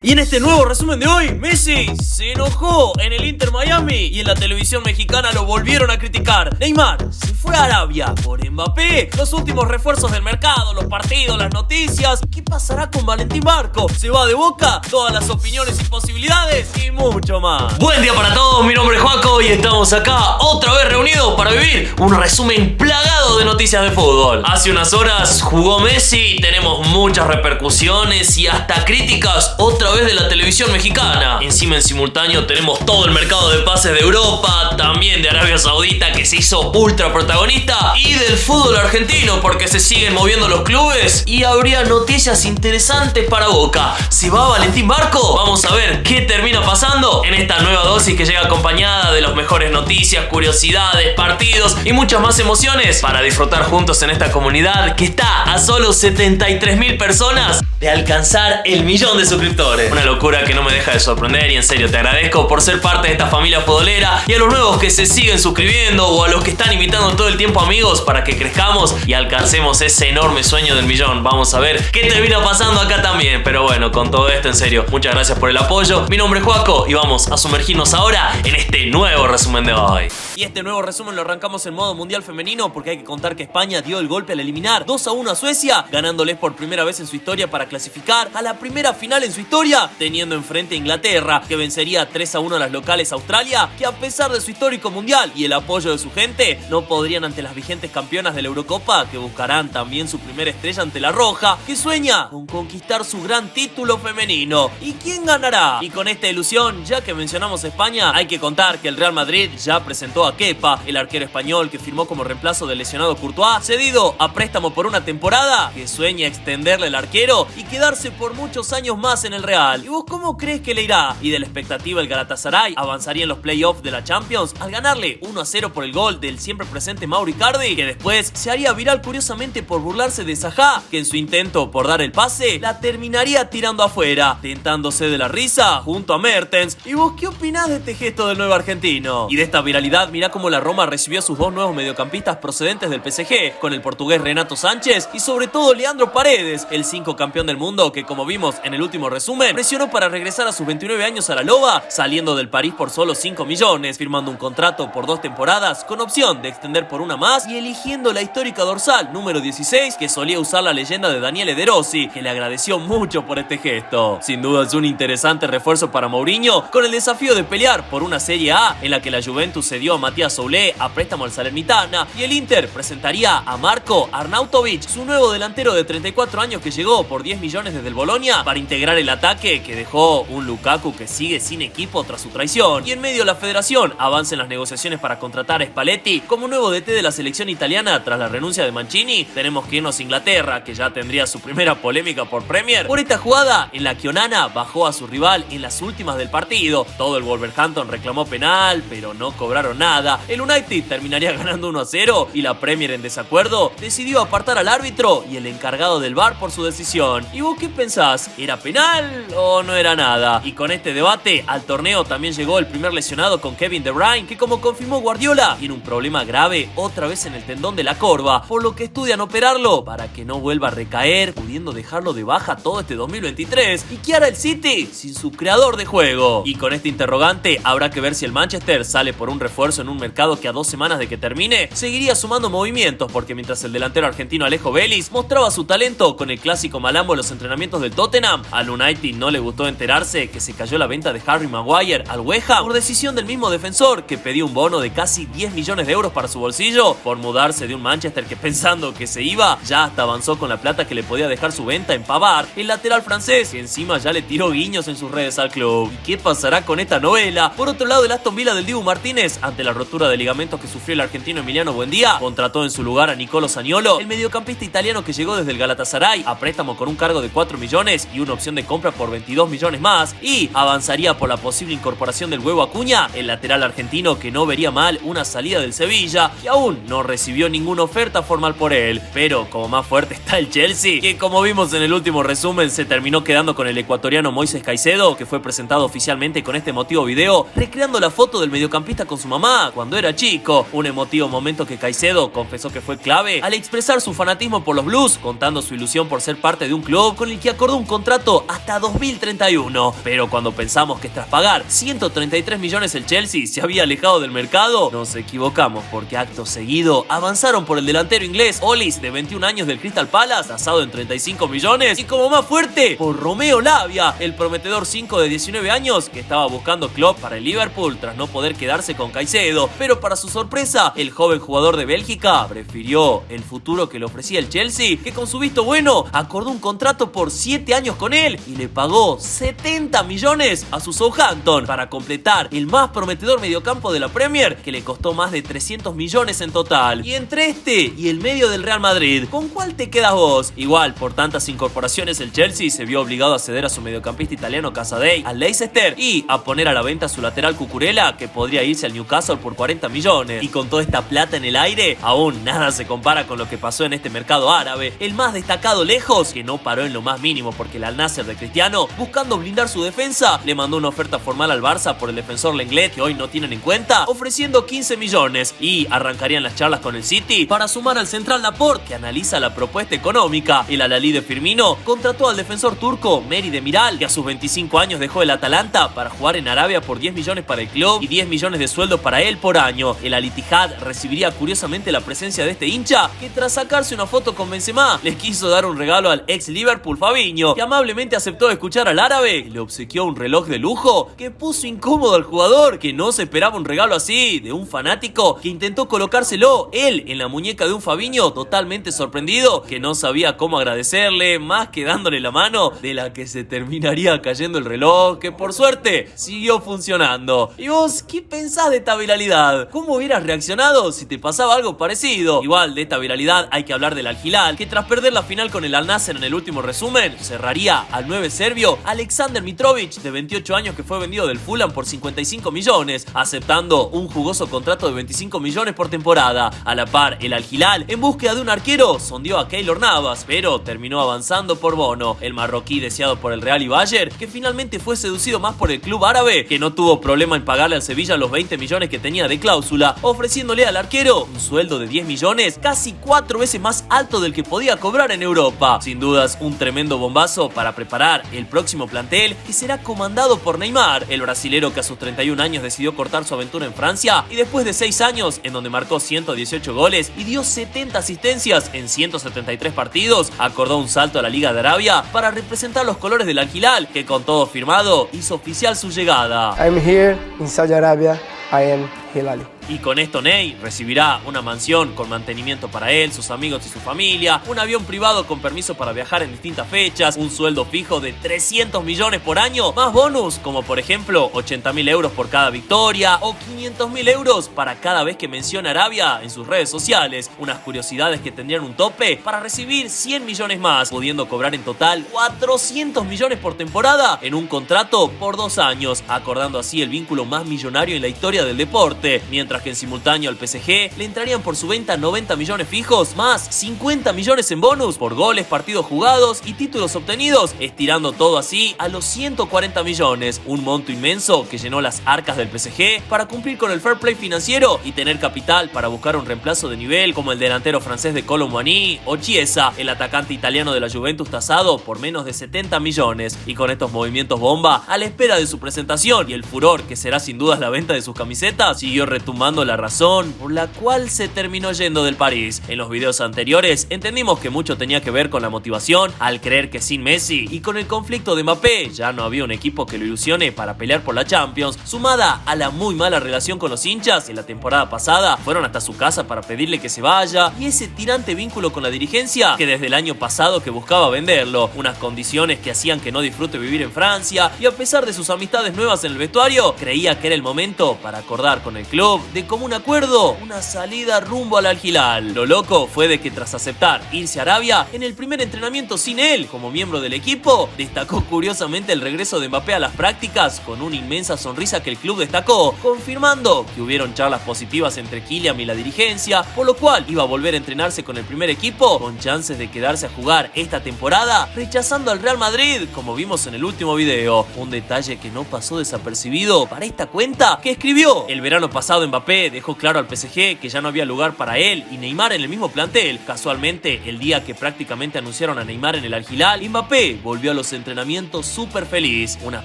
Y en este nuevo resumen de hoy, Messi se enojó en el Inter Miami y en la televisión mexicana lo volvieron a criticar. Neymar se fue a Arabia por Mbappé, los últimos refuerzos del mercado, los partidos, las noticias. ¿Qué pasará con Valentín Barco? ¿Se va de Boca? Todas las opiniones y posibilidades y mucho más. Buen día para todos, mi nombre es Joaco y estamos acá otra vez reunidos para vivir un resumen plagado de noticias de fútbol. Hace unas horas jugó Messi, tenemos muchas repercusiones y hasta críticas otra vez de la televisión mexicana. Encima en simultáneo tenemos todo el mercado de pases de Europa, también de Arabia Saudita que se hizo ultra protagonista y del fútbol argentino porque se siguen moviendo los clubes y habría noticias interesantes para Boca. ¿Se va Valentín Barco? Vamos a ver qué termina pasando en esta nueva dosis que llega acompañada de las mejores noticias, curiosidades, partidos y muchas más emociones para disfrutar juntos en esta comunidad que está a solo 73.000 personas de alcanzar el 1.000.000 de suscriptores. Una locura que no me deja de sorprender y en serio te agradezco por ser parte de esta familia futbolera y a los nuevos que se siguen suscribiendo o a los que están invitando todo el tiempo amigos para que crezcamos y alcancemos ese enorme sueño del 1.000.000. Vamos a ver qué termina pasando acá también. Pero bueno, con todo esto en serio, muchas gracias por el apoyo. Mi nombre es Joaco y vamos a sumergirnos ahora en este nuevo resumen de hoy. Y este nuevo resumen lo arrancamos en modo mundial femenino porque hay que contar que España dio el golpe al eliminar 2-1 a Suecia, ganándoles por primera vez en su historia para clasificar a la primera final en su historia, teniendo enfrente a Inglaterra, que vencería 3-1 a las locales Australia, que a pesar de su histórico mundial y el apoyo de su gente, no podrían ante las vigentes campeonas de la Eurocopa, que buscarán también su primera estrella ante la Roja, que sueña con conquistar su gran título femenino. ¿Y quién ganará? Y con esta ilusión, ya que mencionamos España, hay que contar que el Real Madrid ya presentó a Kepa, el arquero español que firmó como reemplazo del lesionado Courtois, cedido a préstamo por una temporada, que sueña extenderle al arquero y quedarse por muchos años más en el Real. ¿Y vos cómo crees que le irá? Y de la expectativa el Galatasaray avanzaría en los playoffs de la Champions al ganarle 1-0 por el gol del siempre presente Mauro Icardi, que después se haría viral curiosamente por burlarse de Zaha, que en su intento por dar el pase la terminaría tirando afuera, tentándose de la risa junto a Mertens. ¿Y vos qué opinás de este gesto del nuevo argentino? Y de esta viralidad, mirá cómo la Roma recibió a sus dos nuevos mediocampistas procedentes del PSG, con el portugués Renato Sánchez y sobre todo Leandro Paredes, el 5 campeón del mundo que, como vimos en el último resumen, presionó para regresar a sus 29 años a la Loba, saliendo del París por solo 5 millones, firmando un contrato por 2 temporadas con opción de extender por una más y eligiendo la histórica dorsal número 16 que solía usar la leyenda de Daniele De Rossi, que le agradeció mucho por este gesto. Sin duda es un interesante refuerzo para Mourinho, con el desafío de pelear por una Serie A en la que la Juventus cedió a Matías Soulé a préstamo al Salernitana y el Inter presentaría a Marco Arnautovic, su nuevo delantero de 34 años que llegó por 10 millones desde el Bologna para integrar el ataque que dejó un Lukaku que sigue sin equipo tras su traición. Y en medio la federación avanza en las negociaciones para contratar a Spalletti como nuevo DT de la selección italiana tras la renuncia de Mancini. Tenemos que irnos a Inglaterra, que ya tendría su primera polémica por Premier por esta jugada en la que Onana bajó a su rival en las últimas del partido. Todo el Wolverhampton reclamó penal, pero no cobraron nada. El United terminaría ganando 1-0 y la Premier, en desacuerdo, decidió apartar al árbitro y el encargado del VAR por su decisión. ¿Y vos qué pensás? ¿Era penal o no era nada? Y con este debate al torneo también llegó el primer lesionado con Kevin De Bruyne, que, como confirmó Guardiola, tiene un problema grave otra vez en el tendón de la corva, por lo que estudian operarlo para que no vuelva a recaer, pudiendo dejarlo de baja todo este 2023. ¿Y qué hará el City sin su creador de juego? Y con este interrogante habrá que ver si el Manchester sale por un refuerzo en un mercado que a 2 semanas de que termine seguiría sumando movimientos, porque mientras el delantero argentino Alejo Vélez mostraba su talento con el clásico malambo en los entrenamientos del Tottenham, al United no le gustó enterarse que se cayó la venta de Harry Maguire al West Ham por decisión del mismo defensor, que pedía un bono de casi 10 millones de euros para su bolsillo por mudarse de un Manchester que, pensando que se iba, ya hasta avanzó con la plata que le podía dejar su venta en Pavard, el lateral francés, que encima ya le tiró guiños en sus redes al club. ¿Y qué pasará con esta novela? Por otro lado, el Aston Villa del Dibu Martínez, ante la rotura de ligamentos que sufrió el argentino Emiliano Buendía, contrató en su lugar a Nicolo Zaniolo, el mediocampista italiano que llegó desde el Galatasaray a préstamo con un cargo de 4 millones y una opción de compra por 22 millones más, y avanzaría por la posible incorporación del Huevo Acuña, el lateral argentino que no vería mal una salida del Sevilla, que aún no recibió ninguna oferta formal por él. Pero como más fuerte está el Chelsea, que, como vimos en el último resumen, se terminó quedando con el ecuatoriano Moisés Caicedo, que fue presentado oficialmente con este emotivo video recreando la foto del mediocampista con su mamá cuando era chico, un emotivo momento que Caicedo confesó que fue clave al expresar su fanatismo por los Blues, contando su ilusión por ser parte de un club con el que acordó un contrato hasta 2031. Pero cuando pensamos que tras pagar 133 millones el Chelsea se había alejado del mercado, nos equivocamos, porque acto seguido avanzaron por el delantero inglés Ollis, de 21 años del Crystal Palace, tasado en 35 millones, y como más fuerte, por Romeo Lavia, el prometedor 5 de 19 años que estaba buscando club para el Liverpool tras no poder quedarse con Caicedo. Pero para su sorpresa, el joven jugador de Bélgica prefirió el futuro que le ofrecía el Chelsea, que con su visto bueno acordó un contrato por 7 años con él y le pagó 70 millones a su Southampton para completar el más prometedor mediocampo de la Premier, que le costó más de 300 millones en total. Y entre este y el medio del Real Madrid, ¿con cuál te quedas vos? Igual, por tantas incorporaciones, el Chelsea se vio obligado a ceder a su mediocampista italiano Casadei al Leicester y a poner a la venta a su lateral Cucurella, que podría irse al Newcastle por 40 millones. Y con toda esta plata en el aire, aún nada se compara con lo que pasó en este mercado árabe. El más destacado lejos, que no paró en lo más mínimo porque el Al Nassr de Cristiano, buscando blindar su defensa, le mandó una oferta formal al Barça por el defensor Lenglet, que hoy no tienen en cuenta, ofreciendo 15 millones. Y arrancarían las charlas con el City para sumar al central Laporte, que analiza la propuesta económica. El Al-Ahly de Firmino contrató al defensor turco Meri Demiral, que a sus 25 años dejó el Atalanta para jugar en Arabia por 10 millones para el club y 10 millones de sueldo para él por año. El Al-Ittihad recibiría curiosamente la presencia de este hincha, que tras sacarse una foto con Benzema les quiso dar un regalo al ex Liverpool Fabinho, que amablemente aceptó escuchar al árabe y le obsequió un reloj de lujo que puso incómodo al jugador, que no se esperaba un regalo así de un fanático, que intentó colocárselo él en la muñeca de un Fabinho, totalmente sorprendido, que no sabía cómo agradecerle más que dándole la mano, de la que se terminaría cayendo el reloj, que por suerte siguió funcionando. ¿Y vos qué pensás de esta viralidad? ¿Cómo hubieras reaccionado si te pasaba algo parecido? Igual, de esta viralidad hay que hablar del Al-Hilal, que tras perder la final con el Al Nassr en el último resumen, cerraría al 9 serbio Aleksandar Mitrovic, de 28 años, que fue vendido del Fulham por 55 millones, aceptando un jugoso contrato de 25 millones por temporada. A la par, el Al-Hilal, en búsqueda de un arquero, sondeó a Keylor Navas, pero terminó avanzando por Bono, el marroquí deseado por el Real y Bayern, que finalmente fue seducido más por el club árabe, que no tuvo problema en pagarle al Sevilla los 20 millones que tenía de cláusula, ofreciéndole al arquero un sueldo de 10 millones, casi 4 veces más alto del que podía cobrar en Europa. Sin dudas, un tremendo bombazo para preparar el próximo plantel, que será comandado por Neymar, el brasilero que a sus 31 años decidió cortar su aventura en Francia y después de 6 años en donde marcó 118 goles y dio 70 asistencias en 173 partidos, acordó un salto a la Liga de Arabia para representar los colores del Al-Hilal, que con todo firmado hizo oficial su llegada. I'm here in Saudi Arabia. I am Hilali. Y con esto Ney recibirá una mansión con mantenimiento para él, sus amigos y su familia, un avión privado con permiso para viajar en distintas fechas, un sueldo fijo de 300 millones por año, más bonus como por ejemplo 80.000 euros por cada victoria o 500.000 euros para cada vez que menciona Arabia en sus redes sociales. Unas curiosidades que tendrían un tope para recibir 100 millones más, pudiendo cobrar en total 400 millones por temporada en un contrato por 2 años, acordando así el vínculo más millonario en la historia del deporte, mientras que en simultáneo al PSG le entrarían por su venta 90 millones fijos, más 50 millones en bonus por goles, partidos jugados y títulos obtenidos, estirando todo así a los 140 millones, un monto inmenso que llenó las arcas del PSG para cumplir con el fair play financiero y tener capital para buscar un reemplazo de nivel como el delantero francés de Kolo Muani o Chiesa, el atacante italiano de la Juventus, tasado por menos de 70 millones. Y con estos movimientos bomba, a la espera de su presentación y el furor que será sin dudas la venta de sus camisetas, siguió retumbando la razón por la cual se terminó yendo del París. En los videos anteriores entendimos que mucho tenía que ver con la motivación al creer que sin Messi y con el conflicto de Mbappé ya no había un equipo que lo ilusione para pelear por la Champions, sumada a la muy mala relación con los hinchas en la temporada pasada, fueron hasta su casa para pedirle que se vaya, y ese tirante vínculo con la dirigencia que desde el año pasado que buscaba venderlo, unas condiciones que hacían que no disfrute vivir en Francia, y a pesar de sus amistades nuevas en el vestuario, creía que era el momento para acordar con el club de común acuerdo una salida rumbo al Al-Hilal. Lo loco fue de que tras aceptar irse a Arabia, en el primer entrenamiento sin él como miembro del equipo, destacó curiosamente el regreso de Mbappé a las prácticas con una inmensa sonrisa que el club destacó, confirmando que hubieron charlas positivas entre Kylian y la dirigencia, por lo cual iba a volver a entrenarse con el primer equipo, con chances de quedarse a jugar esta temporada, rechazando al Real Madrid, como vimos en el último video. Un detalle que no pasó desapercibido para esta cuenta, que escribió: el verano verano pasado Mbappé dejó claro al PSG que ya no había lugar para él y Neymar en el mismo plantel. Casualmente, el día que prácticamente anunciaron a Neymar en el Al Hilal, Mbappé volvió a los entrenamientos súper feliz. Unas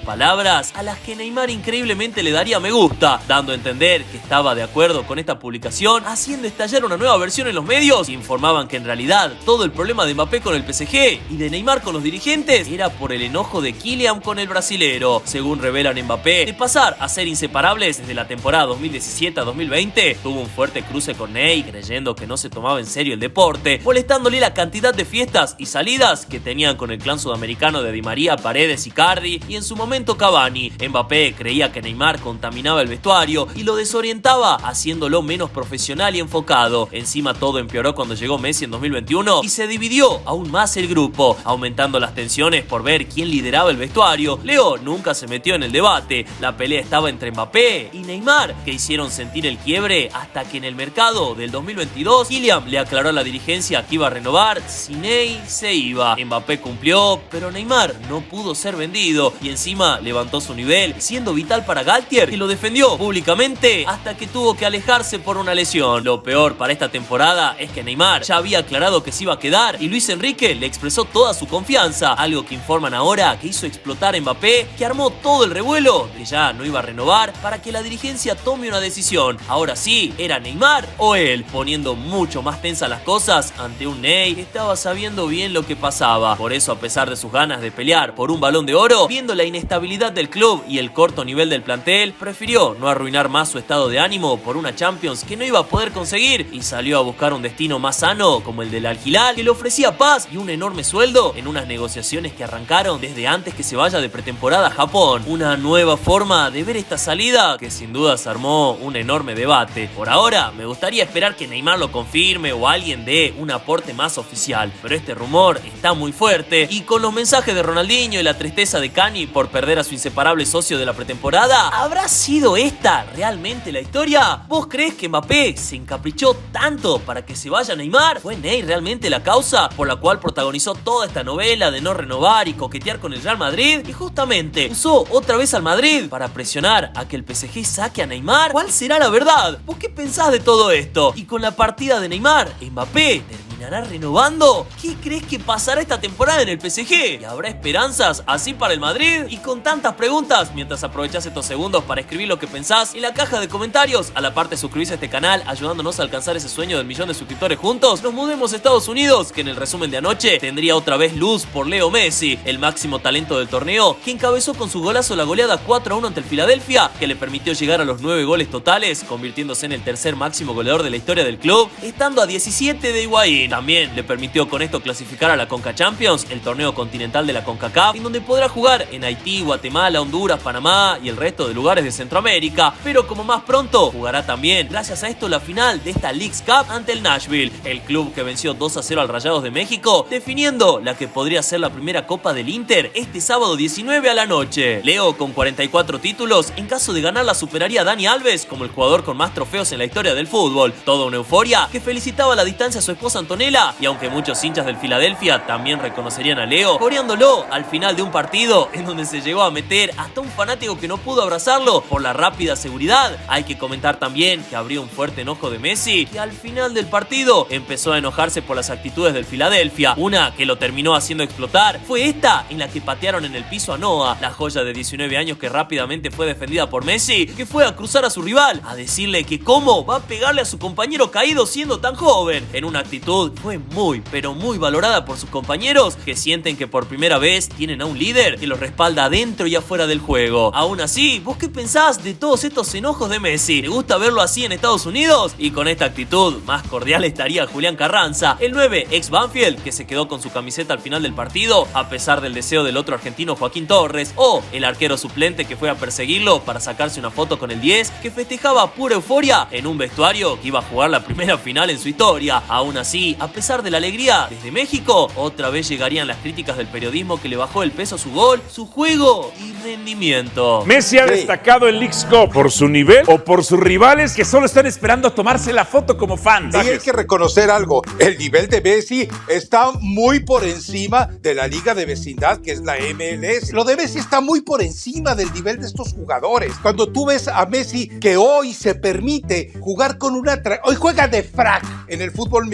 palabras a las que Neymar increíblemente le daría me gusta, dando a entender que estaba de acuerdo con esta publicación, haciendo estallar una nueva versión en los medios. Informaban que en realidad todo el problema de Mbappé con el PSG y de Neymar con los dirigentes era por el enojo de Kylian con el brasilero. Según revelan Mbappé, de pasar a ser inseparables desde la temporada 2017 a 2020, tuvo un fuerte cruce con Ney, creyendo que no se tomaba en serio el deporte, molestándole la cantidad de fiestas y salidas que tenían con el clan sudamericano de Di María, Paredes, Icardi y en su momento Cavani. Mbappé creía que Neymar contaminaba el vestuario y lo desorientaba, haciéndolo menos profesional y enfocado. Encima todo empeoró cuando llegó Messi en 2021 y se dividió aún más el grupo, aumentando las tensiones por ver quién lideraba el vestuario. Leo nunca se metió en el debate, la pelea estaba entre Mbappé y Neymar, que hicieron sentir el quiebre hasta que en el mercado del 2022 Kylian le aclaró a la dirigencia que iba a renovar si Ney se iba. Mbappé cumplió, pero Neymar no pudo ser vendido y encima levantó su nivel, siendo vital para Galtier, que lo defendió públicamente hasta que tuvo que alejarse por una lesión. Lo peor para esta temporada es que Neymar ya había aclarado que se iba a quedar y Luis Enrique le expresó toda su confianza, algo que informan ahora que hizo explotar a Mbappé, que armó todo el revuelo que ya no iba a renovar para que la dirigencia tome una decisión. Ahora sí, ¿era Neymar o él? Poniendo mucho más tensas las cosas ante un Ney que estaba sabiendo bien lo que pasaba. Por eso, a pesar de sus ganas de pelear por un Balón de Oro, viendo la inestabilidad del club y el corto nivel del plantel, prefirió no arruinar más su estado de ánimo por una Champions que no iba a poder conseguir y salió a buscar un destino más sano como el del Al Hilal, que le ofrecía paz y un enorme sueldo en unas negociaciones que arrancaron desde antes que se vaya de pretemporada a Japón. Una nueva forma de ver esta salida que sin duda se armó un enorme debate. Por ahora me gustaría esperar que Neymar lo confirme o alguien dé un aporte más oficial, pero este rumor está muy fuerte y con los mensajes de Ronaldinho y la tristeza de Cani por perder a su inseparable socio de la pretemporada, ¿habrá sido esta realmente la historia? ¿Vos crees que Mbappé se encaprichó tanto para que se vaya Neymar? ¿Fue Ney realmente la causa por la cual protagonizó toda esta novela de no renovar y coquetear con el Real Madrid? Y justamente usó otra vez al Madrid para presionar a que el PSG saque a Neymar. ¿Cuál será la verdad? ¿Vos qué pensás de todo esto? Y con la partida de Neymar, ¿Mbappé terminará renovando? ¿Qué crees que pasará esta temporada en el PSG? ¿Y habrá esperanzas así para el Madrid? Y con tantas preguntas, mientras aprovechás estos segundos para escribir lo que pensás en la caja de comentarios, a la parte de suscribirse a este canal, ayudándonos a alcanzar ese sueño del 1.000.000 de suscriptores juntos, nos mudemos a Estados Unidos, que en el resumen de anoche tendría otra vez luz por Leo Messi, el máximo talento del torneo, que encabezó con su golazo la goleada 4-1 ante el Philadelphia, que le permitió llegar a los 9 goles totales, convirtiéndose en el tercer máximo goleador de la historia del club, estando a 17 de Higuaín. También le permitió con esto clasificar a la Conca Champions, el torneo continental de la CONCACAF, en donde podrá jugar en Haití, Guatemala, Honduras, Panamá y el resto de lugares de Centroamérica, pero como más pronto jugará también, gracias a esto, la final de esta Leagues Cup ante el Nashville, el club que venció 2-0 al Rayados de México, definiendo la que podría ser la primera Copa del Inter este sábado 19 a la noche. Leo, con 44 títulos, en caso de ganar la superaría a Dani Alves como el jugador con más trofeos en la historia del fútbol. Toda una euforia que felicitaba a la distancia a su esposa Antonella, y aunque muchos hinchas del Philadelphia también reconocerían a Leo, coreándolo al final de un partido en donde se llegó a meter hasta un fanático que no pudo abrazarlo por la rápida seguridad. Hay que comentar también que habría un fuerte enojo de Messi, que al final del partido empezó a enojarse por las actitudes del Philadelphia. Una que lo terminó haciendo explotar fue esta en la que patearon en el piso a Noah, la joya de 19 años que rápidamente fue defendida por Messi, que fue a cruzar a su rival, a decirle que cómo va a pegarle a su compañero caído siendo tan joven. En una actitud fue muy, pero muy valorada por sus compañeros, que sienten que por primera vez tienen a un líder que los respalda adentro y afuera del juego. Aún así, ¿vos qué pensás de todos estos enojos de Messi? ¿Te gusta verlo así en Estados Unidos? Y con esta actitud más cordial estaría Julián Carranza, el 9 ex Banfield, que se quedó con su camiseta al final del partido a pesar del deseo del otro argentino Joaquín Torres, o el arquero suplente que fue a perseguirlo para sacarse una foto con el 10, que festejaba pura euforia en un vestuario que iba a jugar la primera final en su historia. Aún así, Y, a pesar de la alegría, desde México, otra vez llegarían las críticas del periodismo que le bajó el peso a su gol, su juego y rendimiento. Messi ha destacado en Leagues Cup por su nivel o por sus rivales que solo están esperando a tomarse la foto como fans. Y hay que reconocer algo, el nivel de Messi está muy por encima de la liga de vecindad que es la MLS. Lo de Messi está muy por encima del nivel de estos jugadores. Cuando tú ves a Messi que hoy se permite jugar con hoy juega de frac en el fútbol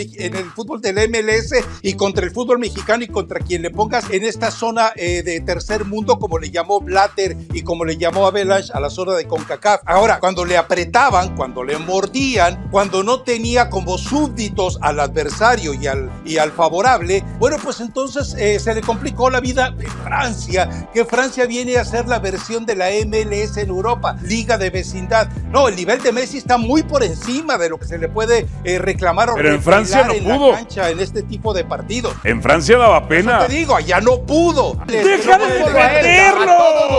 del MLS y contra el fútbol mexicano y contra quien le pongas en esta zona de tercer mundo, como le llamó Blatter y como le llamó Avalanche a la zona de CONCACAF. Ahora, cuando le apretaban, cuando le mordían, cuando no tenía como súbditos al adversario y al favorable, bueno, pues entonces se le complicó la vida en Francia, que Francia viene a ser la versión de la MLS en Europa, liga de vecindad. No, el nivel de Messi está muy por encima de lo que se le puede reclamar o pero en Francia no pudo la cancha en este tipo de partidos. En Francia daba pena. Eso te digo, allá no pudo. ¡Deja de defenderlo!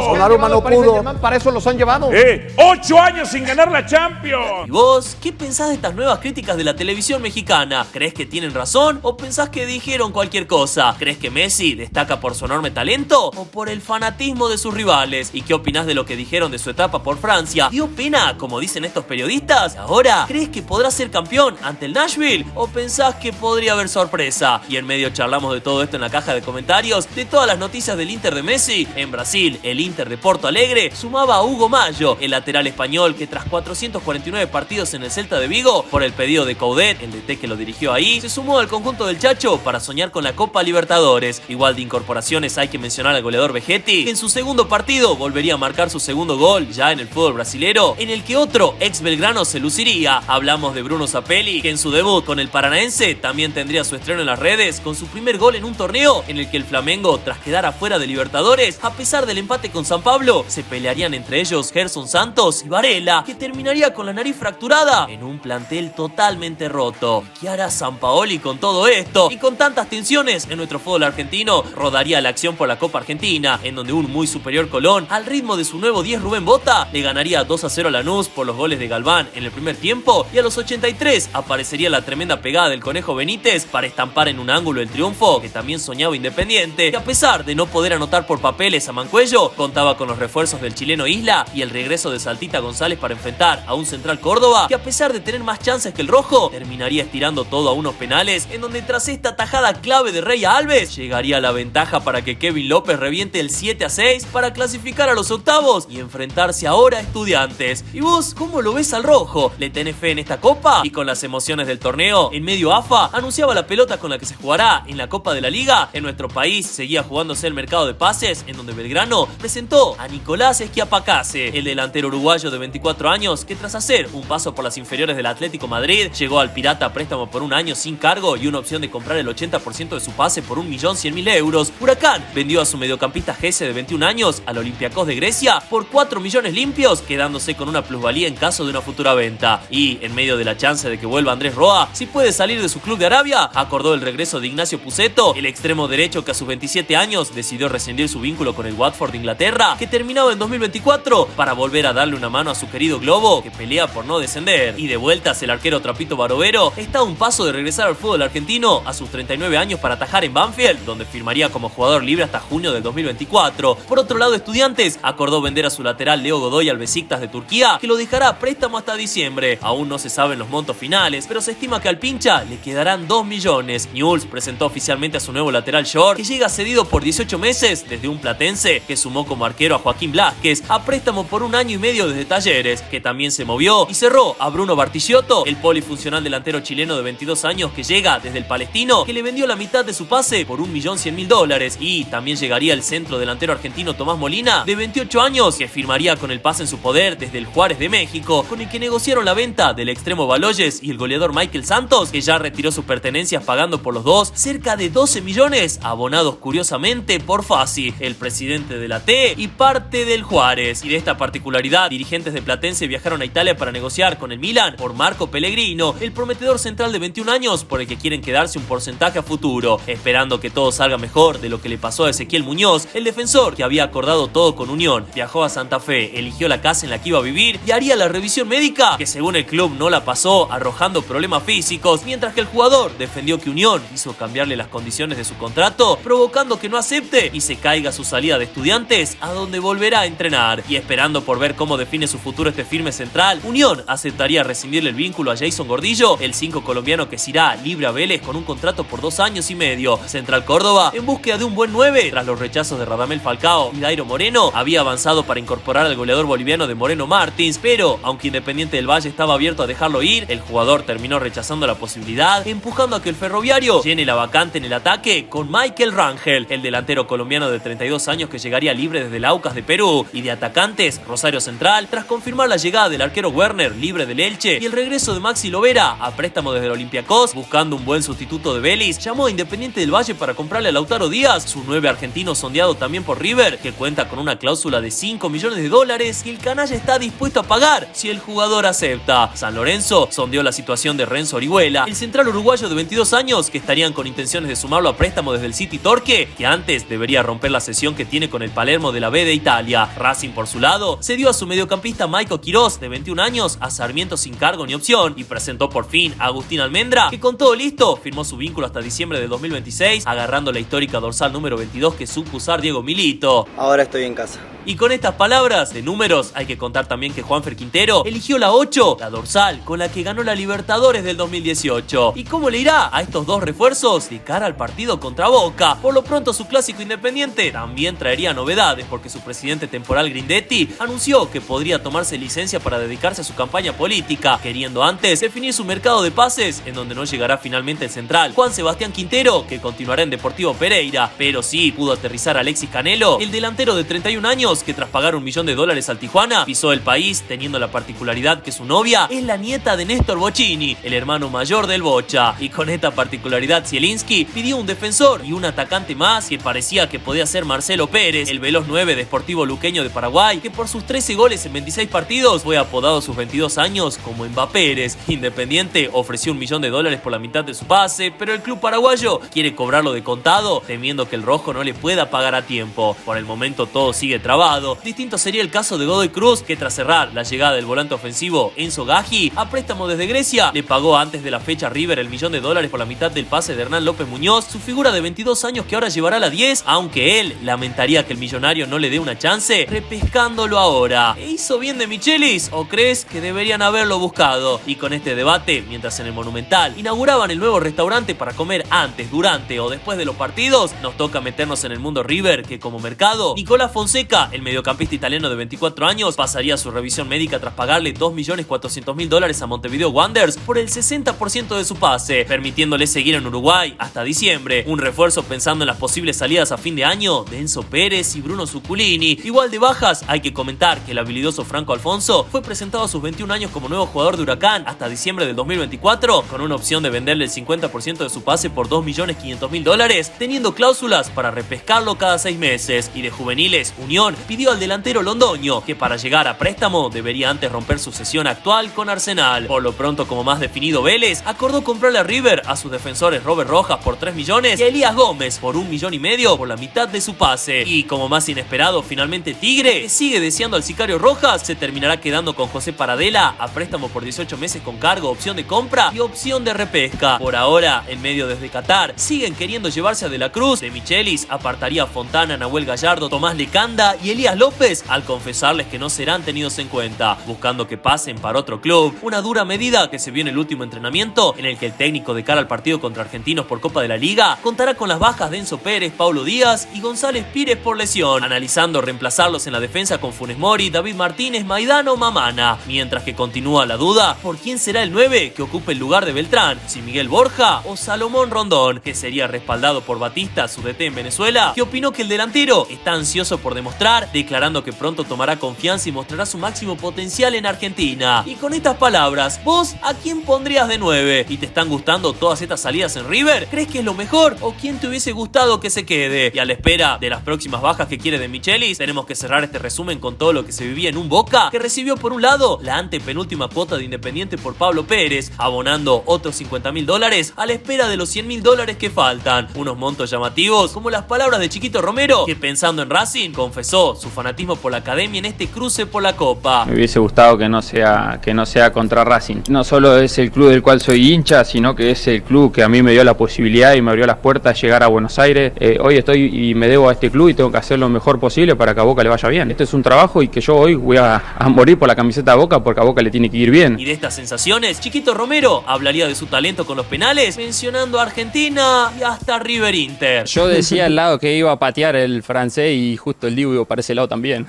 Donnarumma no pudo. Para eso los han llevado. 8 años sin ganar la Champions. ¿Y vos qué pensás de estas nuevas críticas de la televisión mexicana? ¿Crees que tienen razón o pensás que dijeron cualquier cosa? ¿Crees que Messi destaca por su enorme talento o por el fanatismo de sus rivales? ¿Y qué opinás de lo que dijeron de su etapa por Francia? ¿Dio pena, como dicen estos periodistas? ¿Ahora crees que podrá ser campeón ante el Nashville o pensás que podría haber sorpresa? Y en medio charlamos de todo esto en la caja de comentarios, de todas las noticias del Inter de Messi. En Brasil, el Inter de Porto Alegre sumaba a Hugo Mayo, el lateral español que tras 449 partidos en el Celta de Vigo, por el pedido de Coudet, el DT que lo dirigió ahí, se sumó al conjunto del Chacho para soñar con la Copa Libertadores. Igual de incorporaciones hay que mencionar al goleador Vegetti, que en su segundo partido volvería a marcar su segundo gol ya en el fútbol brasilero, en el que otro ex belgrano se luciría. Hablamos de Bruno Zapelli, que en su debut con el Paranaense también tendría su estreno en las redes con su primer gol en un torneo en el que el Flamengo, tras quedar afuera de Libertadores, a pesar del empate con San Pablo, se pelearían entre ellos Gerson Santos y Varela, que terminaría con la nariz fracturada en un plantel totalmente roto. ¿Qué hará Sampaoli con todo esto? Y con tantas tensiones en nuestro fútbol argentino, rodaría la acción por la Copa Argentina, en donde un muy superior Colón, al ritmo de su nuevo 10 Rubén Bota, le ganaría 2-0 a Lanús por los goles de Galván en el primer tiempo, y a los 83 aparecería la tremenda pegada del Conejo Benítez para estampar en un ángulo el triunfo que también soñaba Independiente, que a pesar de no poder anotar por papeles a Mancuello, contaba con los refuerzos del chileno Isla y el regreso de Saltita González para enfrentar a un Central Córdoba que, a pesar de tener más chances que el rojo, terminaría estirando todo a unos penales, en donde tras esta tajada clave de Rey Alves llegaría la ventaja para que Kevin López reviente el 7-6 para clasificar a los octavos y enfrentarse ahora a Estudiantes. ¿Y vos cómo lo ves al rojo? ¿Le tenés fe en esta copa? Y con las emociones del torneo, en medio AFA anunciaba la pelota con la que se jugará en la Copa de la Liga. En nuestro país seguía jugándose el mercado de pases, en donde Belgrano presentó a Nicolás Schiapacase, el delantero uruguayo de 24 años que, tras hacer un paso por las inferiores del Atlético Madrid, llegó al Pirata a préstamo por un año sin cargo y una opción de comprar el 80% de su pase por 1.100.000 euros. Huracán vendió a su mediocampista Gese de 21 años al Olympiacos de Grecia por 4 millones limpios, quedándose con una plusvalía en caso de una futura venta. Y en medio de la chance de que vuelva Andrés Roa, si puede salir de su club de Arabia, acordó el regreso de Ignacio Pusetto, el extremo derecho que a sus 27 años decidió rescindir su vínculo con el Watford de Inglaterra, que terminaba en 2024, para volver a darle una mano a su querido Globo, que pelea por no descender. Y de vueltas, el arquero Trapito Barovero está a un paso de regresar al fútbol argentino a sus 39 años para atajar en Banfield, donde firmaría como jugador libre hasta junio del 2024. Por otro lado, Estudiantes acordó vender a su lateral Leo Godoy al Besiktas de Turquía, que lo dejará a préstamo hasta diciembre. Aún no se saben los montos finales, pero se estima que al pincha le quedarán 2 millones. Newell's presentó oficialmente a su nuevo lateral short, que llega cedido por 18 meses desde un platense, que sumó como arquero a Joaquín Blázquez a préstamo por 1 año y medio desde Talleres, que también se movió y cerró a Bruno Bartichotto, el polifuncional delantero chileno de 22 años que llega desde el Palestino, que le vendió la mitad de su pase por $1.100.000. Y también llegaría el centro delantero argentino Tomás Molina, de 28 años, que firmaría con el pase en su poder desde el Juárez de México, con el que negociaron la venta del extremo Baloyes y el goleador Michael Santos, que ya retiró sus pertenencias pagando por los dos cerca de 12 millones, abonados curiosamente por Fassi, el presidente de la T y parte del Juárez. Y de esta particularidad, dirigentes de Platense viajaron a Italia para negociar con el Milan por Marco Pellegrino, el prometedor central de 21 años por el que quieren quedarse un porcentaje a futuro, esperando que todo salga mejor de lo que le pasó a Ezequiel Muñoz, el defensor que había acordado todo con Unión. Viajó a Santa Fe, eligió la casa en la que iba a vivir y haría la revisión médica, que según el club no la pasó, arrojando problemas físicos, mientras que el jugador defendió que Unión hizo cambiarle las condiciones de su contrato, provocando que no acepte y se caiga su salida de Estudiantes, a donde volverá a entrenar. Y esperando por ver cómo define su futuro este firme central, Unión aceptaría rescindirle el vínculo a Jason Gordillo, el 5 colombiano que se irá libre a Vélez con un contrato por 2 años y medio. Central Córdoba, en búsqueda de un buen 9, tras los rechazos de Radamel Falcao y Dairo Moreno, había avanzado para incorporar al goleador boliviano de Moreno Martins, pero aunque Independiente del Valle estaba abierto a dejarlo ir, el jugador terminó rechazando la posibilidad, empujando a que el Ferroviario llene la vacante en el ataque con Michael Rangel, el delantero colombiano de 32 años que llegaría libre desde el Aucas de Perú. Y de atacantes, Rosario Central, tras confirmar la llegada del arquero Werner libre del Elche y el regreso de Maxi Lovera a préstamo desde el Olympiacos, buscando un buen sustituto de Vélez, llamó a Independiente del Valle para comprarle a Lautaro Díaz, su 9 argentino sondeado también por River, que cuenta con una cláusula de $5 millones que el canalla está dispuesto a pagar si el jugador acepta. San Lorenzo sondeó la situación de Renzo Orihuela, el central uruguayo de 22 años que estarían con intenciones de sumarlo a préstamo desde el City Torque, que antes debería romper la cesión que tiene con el Palermo de la B de Italia. Racing, por su lado, cedió a su mediocampista Maico Quirós, de 21 años, a Sarmiento sin cargo ni opción, y presentó por fin a Agustín Almendra, que con todo listo firmó su vínculo hasta diciembre de 2026, agarrando la histórica dorsal número 22 que supo usar Diego Milito. Ahora estoy en casa. Y con estas palabras de números, hay que contar también que Juanfer Quintero eligió la 8, la dorsal, con la que ganó la Libertadores del 2018. ¿Y cómo le irá a estos dos refuerzos de cara al partido contra Boca? Por lo pronto, su clásico Independiente también traería novedades, porque su presidente temporal Grindetti anunció que podría tomarse licencia para dedicarse a su campaña política, queriendo antes definir su mercado de pases, en donde no llegará finalmente el central Juan Sebastián Quintero, que continuará en Deportivo Pereira, pero sí pudo aterrizar a Alexis Canelo, el delantero de 31 años que tras pagar $1 millón al Tijuana pisó el país, teniendo la particularidad que su novia es la nieta de Néstor Bocchini, el hermano mayor del Bocha. Y con esta particularidad, Zielinski pidió un defensor y un atacante más, que parecía que podía ser Marcelo Pérez, el veloz 9 de Sportivo Luqueño de Paraguay, que por sus 13 goles en 26 partidos fue apodado a sus 22 años como Mbappérez. Independiente ofreció $1 millón por la mitad de su pase, pero el club paraguayo quiere cobrarlo de contado, temiendo que el rojo no le pueda pagar a tiempo. Por el momento todo sigue trabado. Distinto sería el caso de Godoy Cruz, que tras cerrar la llegada del volante ofensivo Enzo Gaggi a préstamo desde Grecia, le pagó antes de la fecha a River $1 millón por la mitad del pase de Hernán López Muñoz, su figura de 22 años que ahora llevará la 10, aunque él lamentaría que el millonario no le dé una chance, repescándolo ahora. ¿E hizo bien de Michelis o crees que deberían haberlo buscado? Y con este debate, mientras en el Monumental inauguraban el nuevo restaurante para comer antes, durante o después de los partidos, nos toca meternos en el mundo River, que como mercado, Nicolás Fonseca, el mediocampista italiano de 24 años, pasaría su revisión médica tras pagarle $2.400.000 a Montevideo Wanderers por el 60% de su pase, permitiéndole seguir en Uruguay hasta diciembre. Un refuerzo pensando en las posibles salidas a fin de año de Enzo Pérez y Bruno Zuculini. Igual de bajas, hay que comentar que el habilidoso Franco Alfonso fue presentado a sus 21 años como nuevo jugador de Huracán hasta diciembre del 2024, con una opción de venderle el 50% de su pase por $2.500.000, teniendo cláusulas para repescarlo cada 6 meses. Y de juveniles, Unión pidió al delantero Londoño, que para llegar a préstamo debería antes romper su cesión actual con Arsenal. Por lo pronto, como más definido Vélez, acordó comprarle a River a sus defensores Robert Rojas por $3 millones y a Elías Gómez por $1,5 millones por la mitad de su pase. Y como más inesperado, finalmente Tigre, que sigue deseando al sicario Rojas, se terminará quedando con José Paradela a préstamo por 18 meses con cargo, opción de compra y opción de repesca. Por ahora, en medio desde Qatar, siguen queriendo llevarse a De la Cruz. De Michelis apartaría a Fontana, Nahuel Gallardo, Tomás Lecanda y Elías López, al confesarles que no serán tenidos en cuenta, buscando que pasen para otro club. Una dura medida que se vio en el último entrenamiento, en el que el técnico de cara al partido contra Argentinos por Copa de la Liga contará con las bajas de Enzo Pérez, Paulo Díaz y González Pires por lesión, analizando reemplazarlos en la defensa con Funes Mori, David Martínez, Maidana o Mamana, mientras que continúa la duda por quién será el 9 que ocupe el lugar de Beltrán, si Miguel Borja o Salomón Rondón, que sería respaldado por Batista, su DT en Venezuela, que opinó que el delantero está ansioso por demostrar, declarando que pronto tomará confianza y mostrará su máximo potencial en Argentina. Y con estas palabras, ¿vos a quién pondrías de 9? ¿Y te están gustando todas estas salidas en River? ¿Crees que es lo mejor o quién te hubiese gustado que se quede? Y a la espera de las próximas bajas que quiere de Michelis, tenemos que cerrar este resumen con todo lo que se vivía en un Boca que recibió por un lado la antepenúltima cuota de Independiente por Pablo Pérez, abonando otros $50.000 a la espera de los $100.000 que faltan. Unos montos llamativos como las palabras de Chiquito Romero, que pensando en Racing confesó demostró su fanatismo por la academia en este cruce por la Copa. Me hubiese gustado que no sea contra Racing. No solo es el club del cual soy hincha, sino que es el club que a mí me dio la posibilidad y me abrió las puertas de llegar a Buenos Aires. Hoy estoy y me debo a este club y tengo que hacer lo mejor posible para que a Boca le vaya bien. Este es un trabajo y que yo hoy voy a morir por la camiseta de Boca porque a Boca le tiene que ir bien. Y de estas sensaciones, Chiquito Romero hablaría de su talento con los penales, mencionando a Argentina y hasta River Inter. Yo decía al lado que iba a patear el francés y justo el Dibu iba para ese lado también.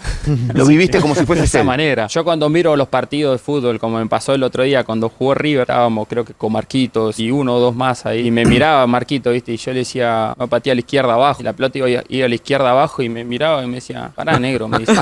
Lo viviste como si fuese de esa él. manera. Yo cuando miro los partidos de fútbol, como me pasó el otro día cuando jugó River, estábamos creo que con Marquitos y uno o dos más ahí. Y me miraba Marquito, ¿viste? Y yo le decía, va a patear a la izquierda abajo. Y la pelota iba a la izquierda abajo y me miraba y me decía, pará, negro, me dice.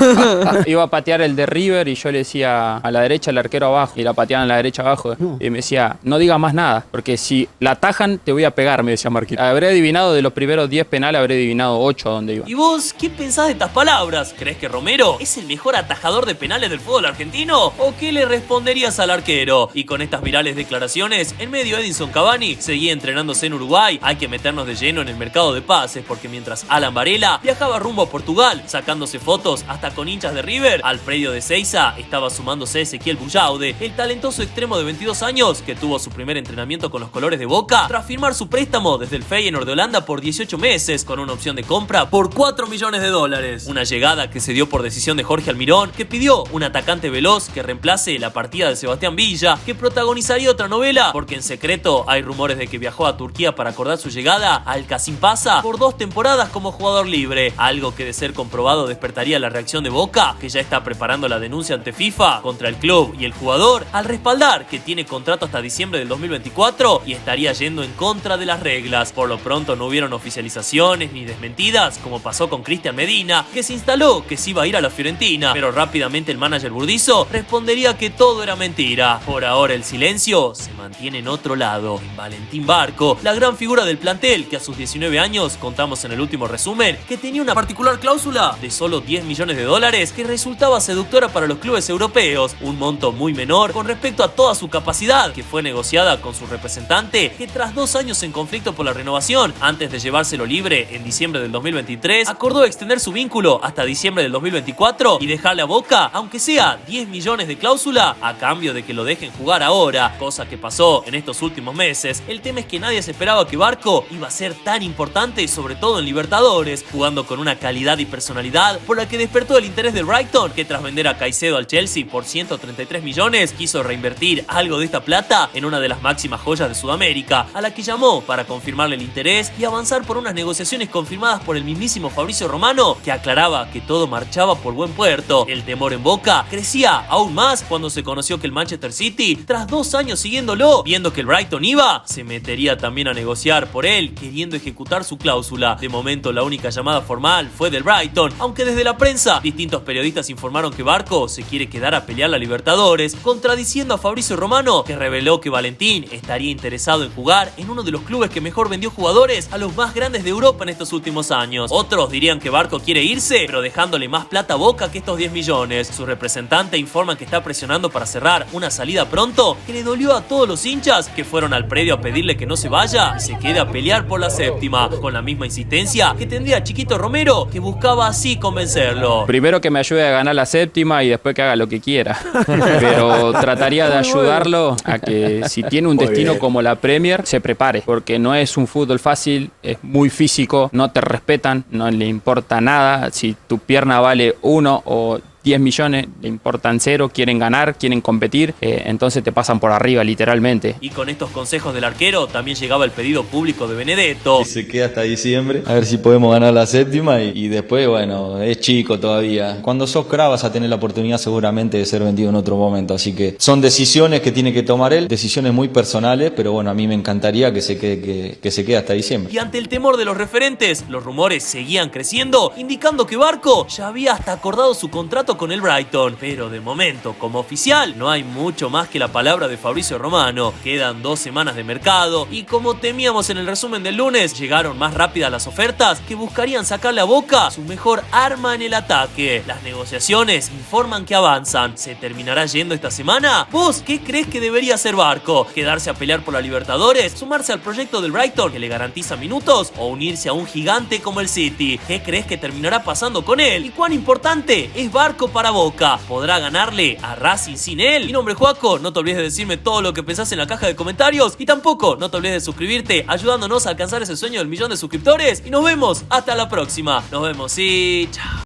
Iba a patear el de River y yo le decía a la derecha el arquero abajo y la pateaban a la derecha abajo. Y me decía, no digas más nada, porque si la atajan te voy a pegar, me decía Marquito. Habré adivinado de los primeros 10 penales, habré adivinado 8 a dónde iba. ¿Y vos qué pensás de estas palabras? ¿Crees que Romero es el mejor atajador de penales del fútbol argentino? ¿O qué le responderías al arquero? Y con estas virales declaraciones, en medio Edinson Cavani seguía entrenándose en Uruguay. Hay que meternos de lleno en el mercado de pases, porque mientras Alan Varela viajaba rumbo a Portugal, sacándose fotos hasta con hinchas de River, al predio de Seiza estaba sumándose Ezequiel Bullaude, el talentoso extremo de 22 años que tuvo su primer entrenamiento con los colores de Boca tras firmar su préstamo desde el Feyenoord de Holanda por 18 meses con una opción de compra por $4 millones. Una llegada que se dio por decisión de Jorge Almirón, que pidió un atacante veloz que reemplace la partida de Sebastián Villa, que protagonizaría otra novela, porque en secreto hay rumores de que viajó a Turquía para acordar su llegada al Kasim Pasa por 2 temporadas como jugador libre, algo que de ser comprobado despertaría la reacción de Boca, que ya está preparando la denuncia ante FIFA contra el club y el jugador, al respaldar que tiene contrato hasta diciembre del 2024 y estaría yendo en contra de las reglas. Por lo pronto no hubieron oficializaciones ni desmentidas, como pasó con Cristian Medina, que se instaló que se iba a ir a la Fiorentina, pero rápidamente el manager Burdizo respondería que todo era mentira. Por ahora el silencio se mantiene en otro lado, en Valentín Barco, la gran figura del plantel, que a sus 19 años, contamos en el último resumen, que tenía una particular cláusula de solo $10 millones que resultaba seductora para los clubes europeos, un monto muy menor con respecto a toda su capacidad, que fue negociada con su representante, que tras 2 años en conflicto por la renovación, antes de llevárselo libre en diciembre del 2023, acordó extender su vínculo hasta diciembre del 2024 y dejarle a Boca, aunque sea $10 millones de cláusula, a cambio de que lo dejen jugar ahora, cosa que pasó en estos últimos meses. El tema es que nadie se esperaba que Barco iba a ser tan importante, sobre todo en Libertadores, jugando con una calidad y personalidad por la que despertó el interés del Brighton, que tras vender a Caicedo al Chelsea por 133 millones, quiso reinvertir algo de esta plata en una de las máximas joyas de Sudamérica, a la que llamó para confirmarle el interés y avanzar por unas negociaciones confirmadas por el mismísimo Fabrizio Romano, que aclaraba que todo marchaba por buen puerto. El temor en Boca crecía aún más cuando se conoció que el Manchester City, tras 2 años siguiéndolo, viendo que el Brighton iba, se metería también a negociar por él, queriendo ejecutar su cláusula. De momento la única llamada formal fue del Brighton, aunque desde la prensa distintos periodistas informaron que Barco se quiere quedar a pelear la Libertadores, contradiciendo a Fabrizio Romano, que reveló que Valentín estaría interesado en jugar en uno de los clubes que mejor vendió jugadores a los más grandes de Europa en estos últimos años. Otros dirían que Barco quiere irse, pero dejándole más plata a Boca que estos 10 millones. Su representante informa que está presionando para cerrar una salida pronto, que le dolió a todos los hinchas que fueron al predio a pedirle que no se vaya y se quede a pelear por la séptima, con la misma insistencia que tendría Chiquito Romero, que buscaba así convencerlo. Primero que me ayude a ganar la séptima y después que haga lo que quiera. Pero trataría de ayudarlo a que si tiene un destino como la Premier, se prepare, porque no es un fútbol fácil, es muy físico, no te respetan, no le importa nada. Si tu pierna vale 1 o 10 millones, le importan 0, quieren ganar, quieren competir, entonces te pasan por arriba literalmente. Y con estos consejos del arquero también llegaba el pedido público de Benedetto. Se queda hasta diciembre, a ver si podemos ganar la séptima y después, bueno, es chico todavía. Cuando sos crack vas a tener la oportunidad seguramente de ser vendido en otro momento, así que son decisiones que tiene que tomar él, decisiones muy personales, pero bueno, a mí me encantaría que se quede hasta diciembre. Y ante el temor de los referentes, los rumores seguían creciendo, indicando que Barco ya había hasta acordado su contrato contrato con el Brighton, pero de momento, como oficial, no hay mucho más que la palabra de Fabrizio Romano. Quedan 2 semanas de mercado y como temíamos en el resumen del lunes, llegaron más rápidas las ofertas que buscarían sacarle a Boca su mejor arma en el ataque. Las negociaciones informan que avanzan. ¿Se terminará yendo esta semana? ¿Vos qué crees que debería hacer Barco? ¿Quedarse a pelear por la Libertadores? ¿Sumarse al proyecto del Brighton que le garantiza minutos? ¿O unirse a un gigante como el City? ¿Qué crees que terminará pasando con él? ¿Y cuán importante es Barco para Boca? ¿Podrá ganarle a Racing sin él? Mi nombre es Joaco, no te olvides de decirme todo lo que pensás en la caja de comentarios y tampoco no te olvides de suscribirte, ayudándonos a alcanzar ese sueño del 1.000.000 de suscriptores y nos vemos hasta la próxima. Nos vemos y chao.